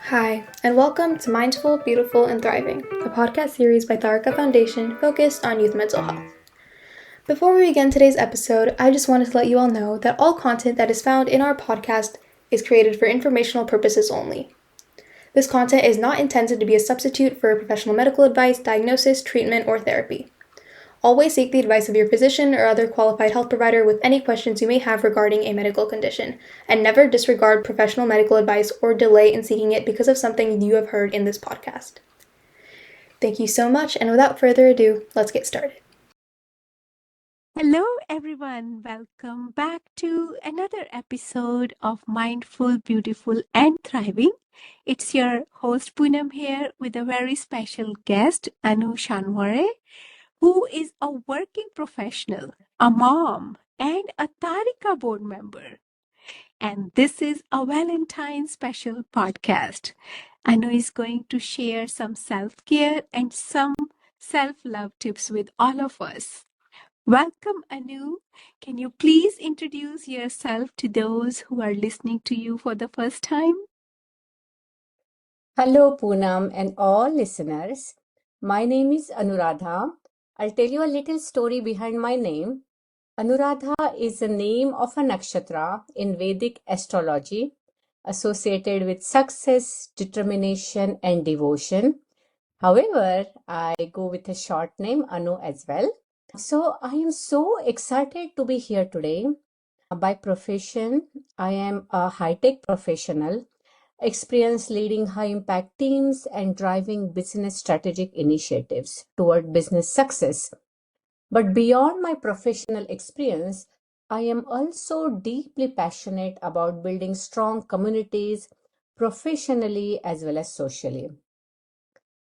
Hi, and welcome to Mindful, Beautiful, and Thriving, a podcast series by Taarika Foundation focused on youth mental health. Before we begin today's episode, I just wanted to let you all know that all content that is found in our podcast is created for informational purposes only. This content is not intended to be a substitute for professional medical advice, diagnosis, treatment, or therapy. Always seek the advice of your physician or other qualified health provider with any questions you may have regarding a medical condition, and never disregard professional medical advice or delay in seeking it because of something you have heard in this podcast. Thank you so much, and without further ado, let's get started. Hello, everyone. Welcome back to another episode of Mindful, Beautiful, and Thriving. It's your host Poonam here with a very special guest, Anuradha Shanware, who is a working professional, a mom, and a Taarika board member. And this is a Valentine special podcast. Anu is going to share some self care and some self love tips with all of us. Welcome, Anu. Can you please introduce yourself to those who are listening to you for the first time? Hello, Poonam and all listeners. My name is Anuradha. I'll tell you a little story behind my name. Anuradha is the name of a nakshatra in Vedic astrology associated with success, determination, and devotion. However, I go with a short name, Anu, as well. So I am so excited to be here today. By profession, I am a high-tech professional, experience leading high-impact teams and driving business strategic initiatives toward business success. But beyond my professional experience, I am also deeply passionate about building strong communities professionally as well as socially.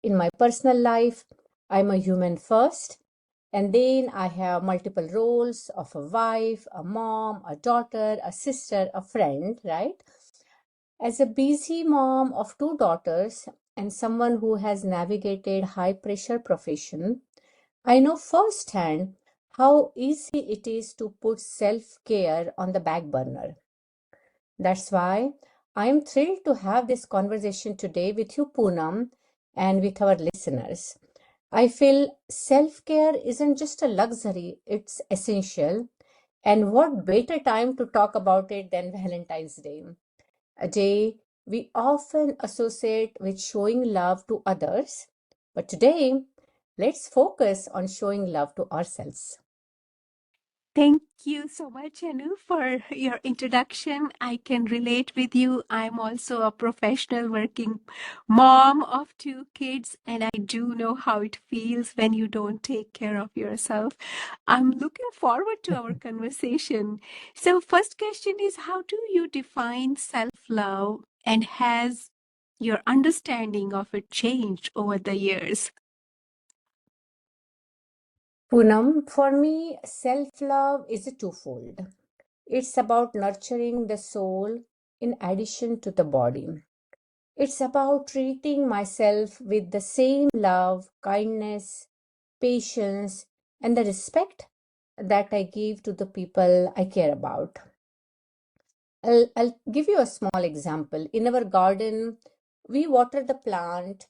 In my personal life, I'm a human first, and then I have multiple roles of a wife, a mom, a daughter, a sister, a friend, right? As a busy mom of two daughters and someone who has navigated high pressure profession, I know firsthand how easy it is to put self-care on the back burner. That's why I am thrilled to have this conversation today with you, Poonam, and with our listeners. I feel self-care isn't just a luxury, it's essential. And what better time to talk about it than Valentine's Day? A day we often associate with showing love to others. But today, let's focus on showing love to ourselves. Thank you so much, Anu, for your introduction. I can relate with you. I'm also a professional working mom of two kids, and I do know how it feels when you don't take care of yourself. I'm looking forward to our conversation. So, first question is, how do you define self-love, and has your understanding of it changed over the years? Poonam, for me, self-love is a twofold. It's about nurturing the soul in addition to the body. It's about treating myself with the same love, kindness, patience, and the respect that I give to the people I care about. I'll give you a small example. In our garden, we water the plant.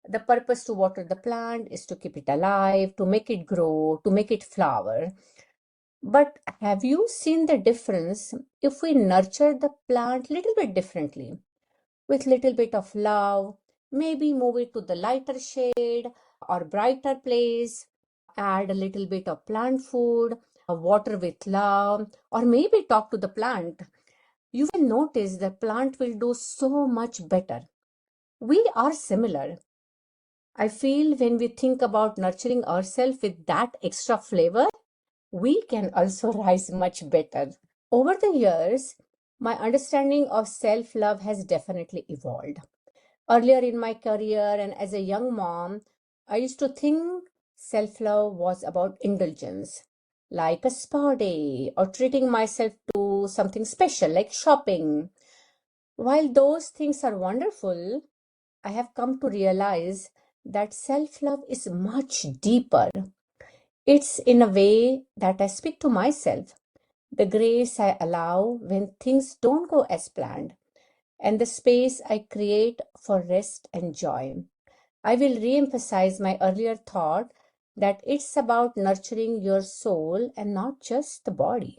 The purpose to water the plant is to keep it alive, to make it grow, to make it flower. But have you seen the difference if we nurture the plant little bit differently, with little bit of love, maybe move it to the lighter shade or brighter place, add a little bit of plant food, water with love, or maybe talk to the plant. You will notice the plant will do so much better. We are similar. I feel when we think about nurturing ourselves with that extra flavor, we can also rise much better. Over the years, my understanding of self love has definitely evolved. Earlier in my career and as a young mom, I used to think self love was about indulgence, like a spa day or treating myself to something special like shopping. While those things are wonderful, I have come to realize that self love is much deeper. It's in a way that I speak to myself, the grace I allow when things don't go as planned, and the space I create for rest and joy. I will re emphasize my earlier thought that it's about nurturing your soul and not just the body.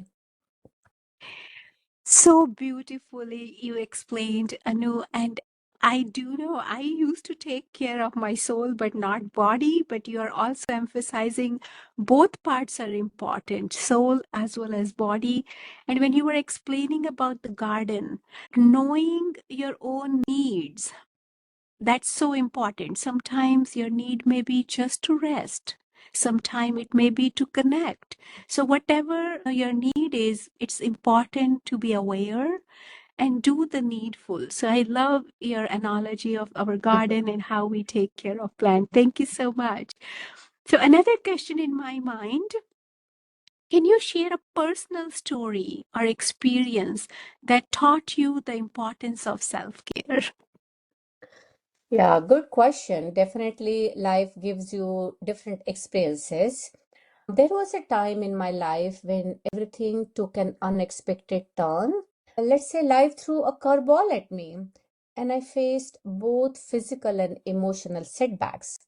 So beautifully you explained, Anu, and I do know I used to take care of my soul but not body, but you are also emphasizing both parts are important, soul as well as body. And when you were explaining about the garden, knowing your own needs, that's so important. Sometimes your need may be just to rest. Sometimes it may be to connect. So whatever your need is, it's important to be aware and do the needful. So I love your analogy of our garden and how we take care of plant. Thank you so much. So another question in my mind, can you share a personal story or experience that taught you the importance of self-care? Yeah, good question. Definitely, life gives you different experiences. There was a time in my life when everything took an unexpected turn. Let's say life threw a curveball at me, and I faced both physical and emotional setbacks.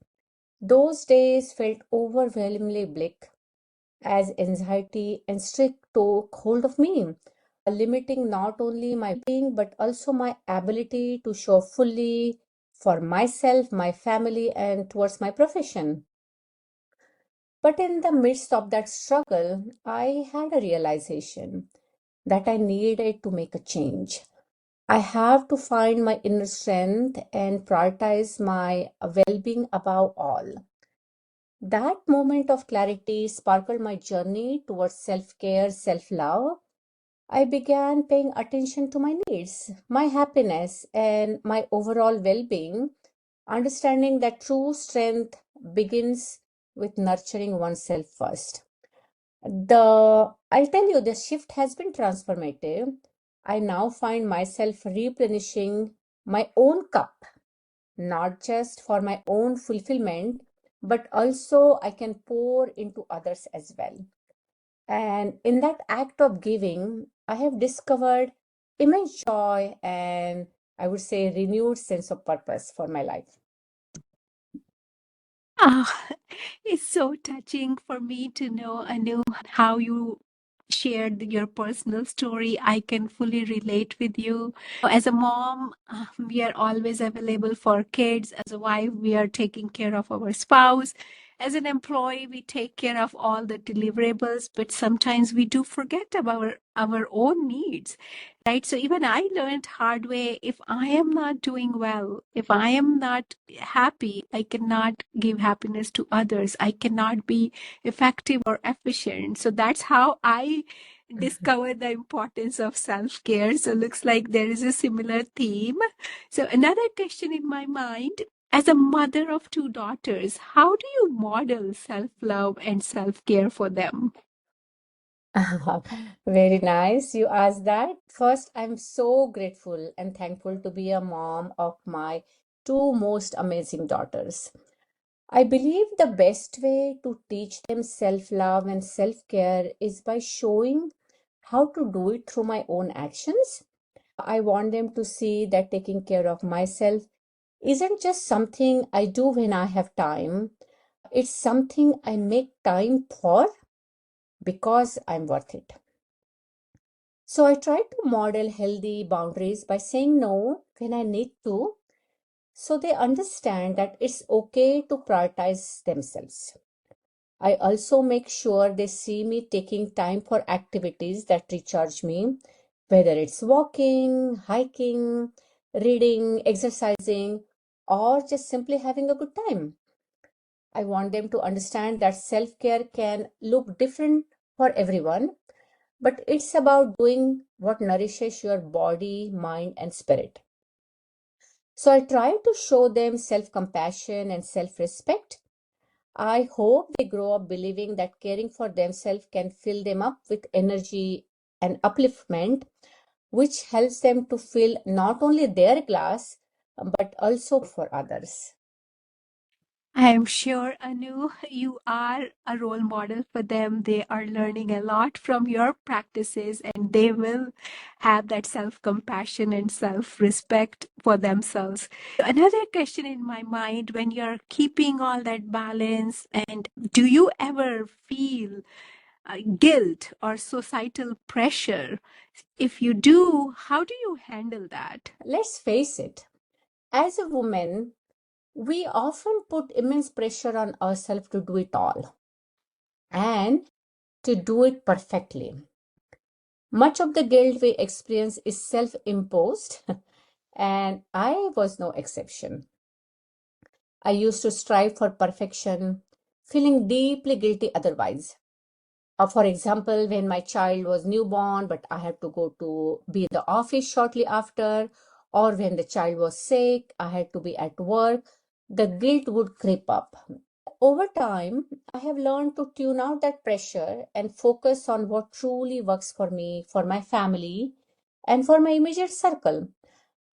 Those days felt overwhelmingly bleak as anxiety and stress took hold of me, limiting not only my being but also my ability to show fully for myself, my family, and towards my profession. But in the midst of that struggle, I had a realization that I needed to make a change. I have to find my inner strength and prioritize my well being above all. That moment of clarity sparkled my journey towards self care, self love. I began paying attention to my needs, my happiness, and my overall well being, understanding that true strength begins with nurturing oneself first. I'll tell you, the shift has been transformative. I now find myself replenishing my own cup, not just for my own fulfillment, but also I can pour into others as well. And in that act of giving, I have discovered immense joy and I would say renewed sense of purpose for my life. Ah, it's so touching for me to know, Anu, how you shared your personal story. I can fully relate with you. As a mom, we are always available for kids. As a wife, we are taking care of our spouse. As an employee, we take care of all the deliverables, but sometimes we do forget about our own needs, right? So even I learned hard way, if I am not doing well, if I am not happy, I cannot give happiness to others. I cannot be effective or efficient. So that's how I discovered the importance of self-care. So looks like there is a similar theme. So another question in my mind, as a mother of two daughters, how do you model self-love and self-care for them? Very nice. You asked that. First, I'm so grateful and thankful to be a mom of my two most amazing daughters. I believe the best way to teach them self love and self care is by showing how to do it through my own actions. I want them to see that taking care of myself isn't just something I do when I have time, it's something I make time for because I'm worth it. So I try to model healthy boundaries by saying no when I need to, so they understand that it's okay to prioritize themselves. I also make sure they see me taking time for activities that recharge me, whether it's walking, hiking, reading, exercising, or just simply having a good time. I want them to understand that self care can look different for everyone, but it's about doing what nourishes your body, mind, and spirit. So I try to show them self compassion and self respect. I hope they grow up believing that caring for themselves can fill them up with energy and upliftment, which helps them to fill not only their glass but also for others. I am sure, Anu, you are a role model for them. They are learning a lot from your practices and they will have that self compassion and self respect for themselves. Another question in my mind, when you're keeping all that balance, and do you ever feel guilt or societal pressure? If you do, how do you handle that? Let's face it, as a woman, we often put immense pressure on ourselves to do it all and to do it perfectly. Much of the guilt we experience is self imposed, and I was no exception. I used to strive for perfection, feeling deeply guilty otherwise. For example, when my child was newborn, but I had to go to be in the office shortly after, or when the child was sick, I had to be at work, the guilt would creep up. Over time, I have learned to tune out that pressure and focus on what truly works for me, for my family, and for my immediate circle.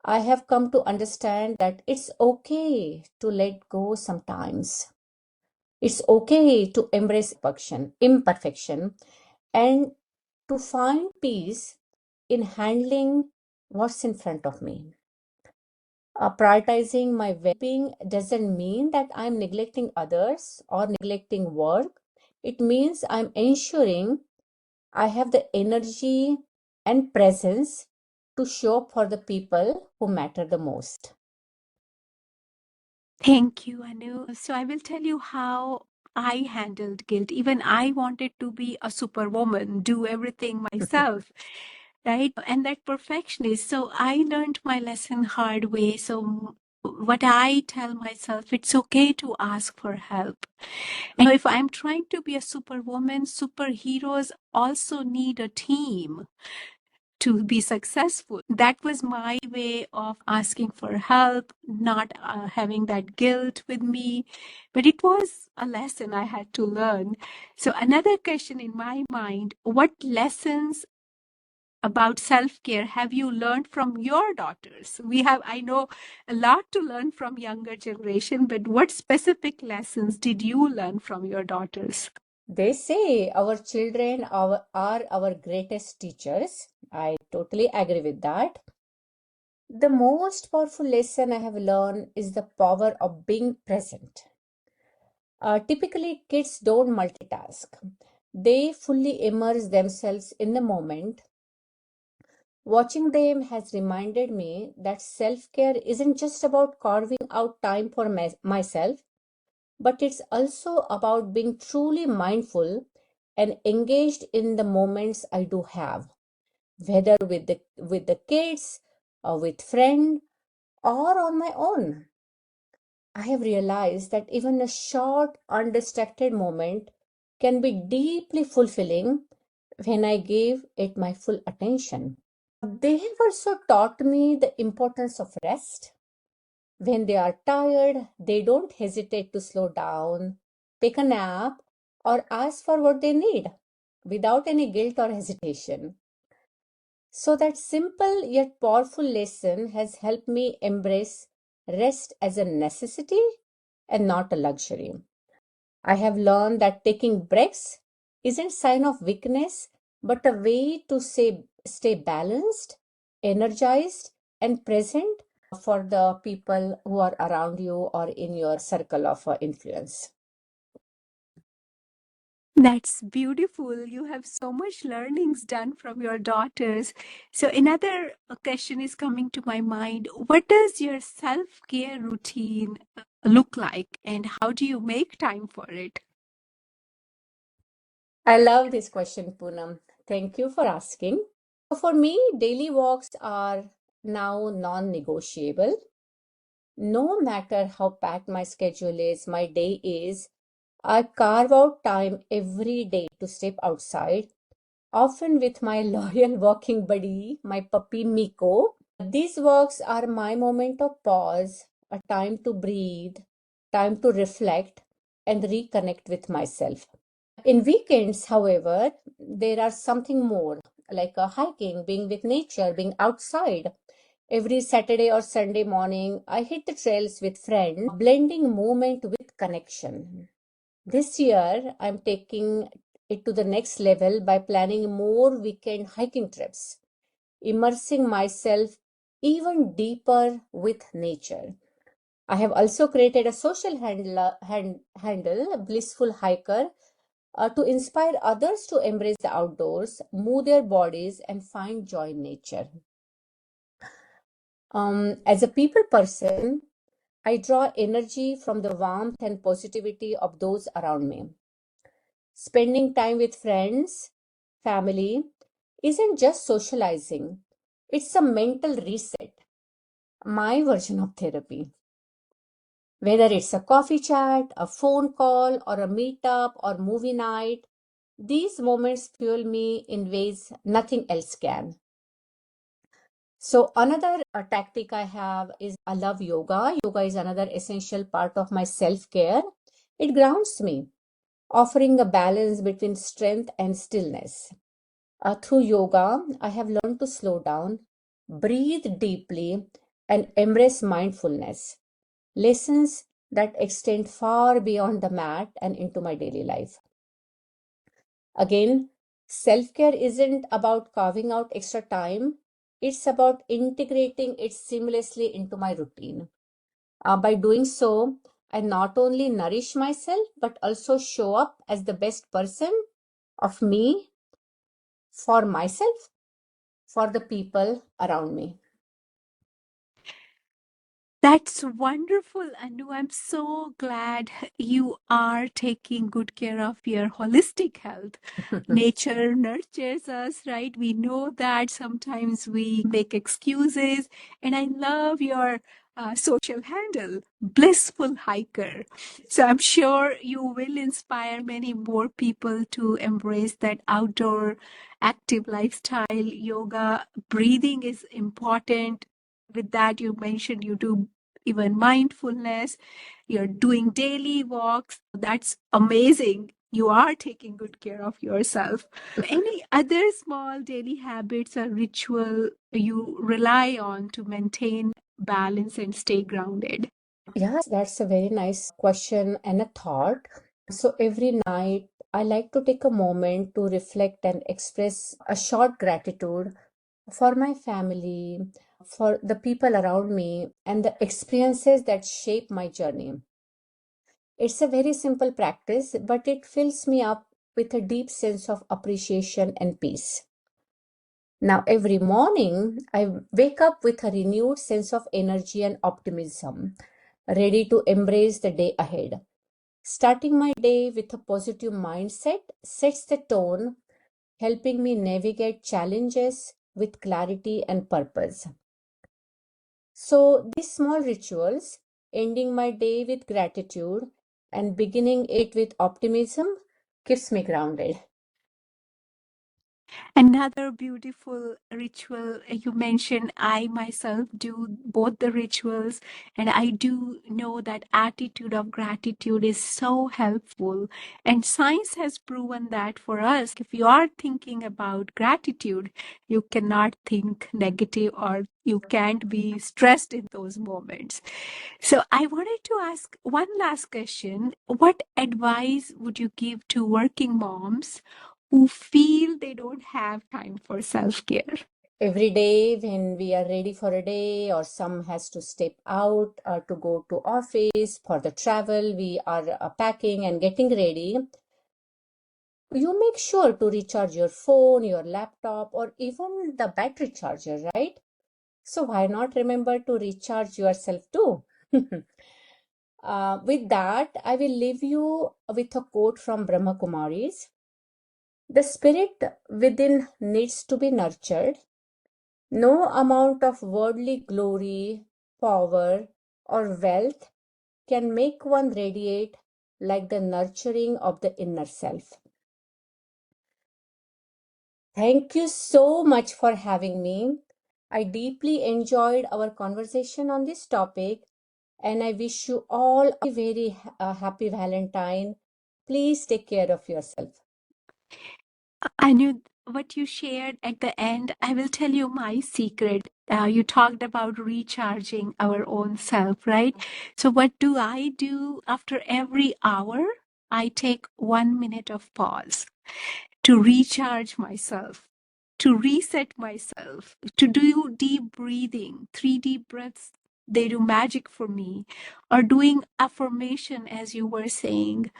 I have come to understand that it's okay to let go sometimes. It's okay to embrace imperfection, and to find peace in handling what's in front of me. Prioritizing my well being doesn't mean that I'm neglecting others or neglecting work. It means I'm ensuring I have the energy and presence to show up for the people who matter the most. Thank you, Anu. So I will tell you how I handled guilt. Even I wanted to be a superwoman, do everything myself, right? And that perfectionist. So I learned my lesson hard way. So what I tell myself, it's okay to ask for help. And if I'm trying to be a superwoman, superheroes also need a team to be successful. That was my way of asking for help, not having that guilt with me. But it was a lesson I had to learn. So, another question in my mind, what lessons about self care have you learned from your daughters? We have, I know, a lot to learn from younger generation, but what specific lessons did you learn from your daughters? They say our children are our greatest teachers. I totally agree with that. The most powerful lesson I have learned is the power of being present. Typically, kids don't multitask, they fully immerse themselves in the moment. Watching them has reminded me that self care isn't just about carving out time for myself, but it's also about being truly mindful and engaged in the moments I do have, whether with the kids or with friend or on my own. I have realized that even a short, undistracted moment can be deeply fulfilling when I give it my full attention. They have also taught me the importance of rest. When they are tired, they don't hesitate to slow down, take a nap, or ask for what they need without any guilt or hesitation. So, that simple yet powerful lesson has helped me embrace rest as a necessity and not a luxury. I have learned that taking breaks isn't sign of weakness, but a way to stay balanced, energized, and present for the people who are around you or in your circle of influence. That's beautiful. You have so much learnings done from your daughters. So another question is coming to my mind. What does your self-care routine look like and how do you make time for it? I love this question, Poonam. Thank you for asking. For me, daily walks are now non negotiable. No matter how packed my schedule is, my day is, I carve out time every day to step outside, often with my loyal walking buddy, my puppy Miko. These walks are my moment of pause, a time to breathe, time to reflect, and reconnect with myself. In weekends, however, there are something more like a hiking, being with nature, being outside. Every Saturday or Sunday morning, I hit the trails with friends, blending movement with connection. This year, I'm taking it to the next level by planning more weekend hiking trips, immersing myself even deeper with nature. I have also created a social handle, Blissful Hiker, to inspire others to embrace the outdoors, move their bodies, and find joy in nature. As a people person, I draw energy from the warmth and positivity of those around me. Spending time with friends, family, isn't just socializing, it's a mental reset, my version of therapy. Whether it's a coffee chat, a phone call, or a meetup or movie night, these moments fuel me in ways nothing else can. So, another tactic I have is I love yoga. Yoga is another essential part of my self care. It grounds me, offering a balance between strength and stillness. Through yoga, I have learned to slow down, breathe deeply, and embrace mindfulness. Lessons that extend far beyond the mat and into my daily life. Again, self care isn't about carving out extra time, it's about integrating it seamlessly into my routine. By doing so, I not only nourish myself but also show up as the best person of me for myself, for the people around me. That's wonderful, Anu. I'm so glad you are taking good care of your holistic health. Nature nurtures us, right? We know that sometimes we make excuses, and I love your social handle, Blissful Hiker. So I'm sure you will inspire many more people to embrace that outdoor active lifestyle. Yoga, breathing is important. With that, you mentioned you do even mindfulness, you're doing daily walks. That's amazing. You are taking good care of yourself. Any other small daily habits or ritual you rely on to maintain balance and stay grounded? Yes, that's a very nice question and a thought. So every night, I like to take a moment to reflect and express a short gratitude for my family, for the people around me, and the experiences that shape my journey. It's a very simple practice, but it fills me up with a deep sense of appreciation and peace. Now, every morning, I wake up with a renewed sense of energy and optimism, ready to embrace the day ahead. Starting my day with a positive mindset sets the tone, helping me navigate challenges with clarity and purpose. So, these small rituals, ending my day with gratitude and beginning it with optimism, keeps me grounded. Another beautiful ritual you mentioned, I myself do both the rituals, and I do know that attitude of gratitude is so helpful. And science has proven that for us, if you are thinking about gratitude, you cannot think negative or you can't be stressed in those moments. So I wanted to ask one last question. What advice would you give to working moms who feel they don't have time for self care? Every day when we are ready for a day or some has to step out to go to office for the travel, we are packing and getting ready. You make sure to recharge your phone, your laptop, or even the battery charger, right? So why not remember to recharge yourself too? With that, I will leave you with a quote from Brahma Kumaris. The spirit within needs to be nurtured. No amount of worldly glory, power, or wealth can make one radiate like the nurturing of the inner self. Thank you so much for having me. I deeply enjoyed our conversation on this topic, and I wish you all a very happy Valentine. Please take care of yourself. I knew what you shared at the end, I will tell you my secret. You talked about recharging our own self, right? So, what do I do after every hour? I take 1 minute of pause to recharge myself, to reset myself, to do deep breathing, 3 deep breaths. They do magic for me, or doing affirmation, as you were saying.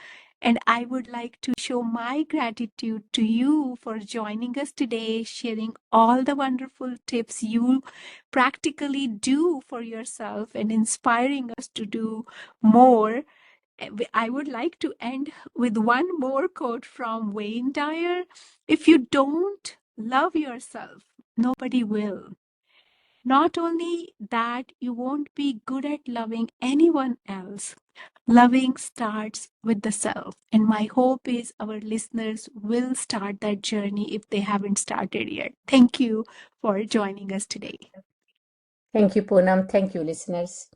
And I would like to show my gratitude to you for joining us today, sharing all the wonderful tips you practically do for yourself and inspiring us to do more. I would like to end with one more quote from Wayne Dyer. If you don't love yourself, nobody will. Not only that, you won't be good at loving anyone else. Loving starts with the self. And my hope is our listeners will start that journey if they haven't started yet. Thank you for joining us today. Thank you, Poonam. Thank you, listeners.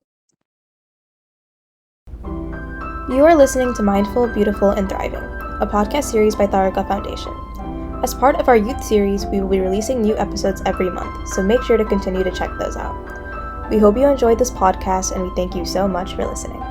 You are listening to Mindful, Beautiful, and Thriving, a podcast series by Taarika Foundation. As part of our youth series, we will be releasing new episodes every month, so make sure to continue to check those out. We hope you enjoyed this podcast, and we thank you so much for listening.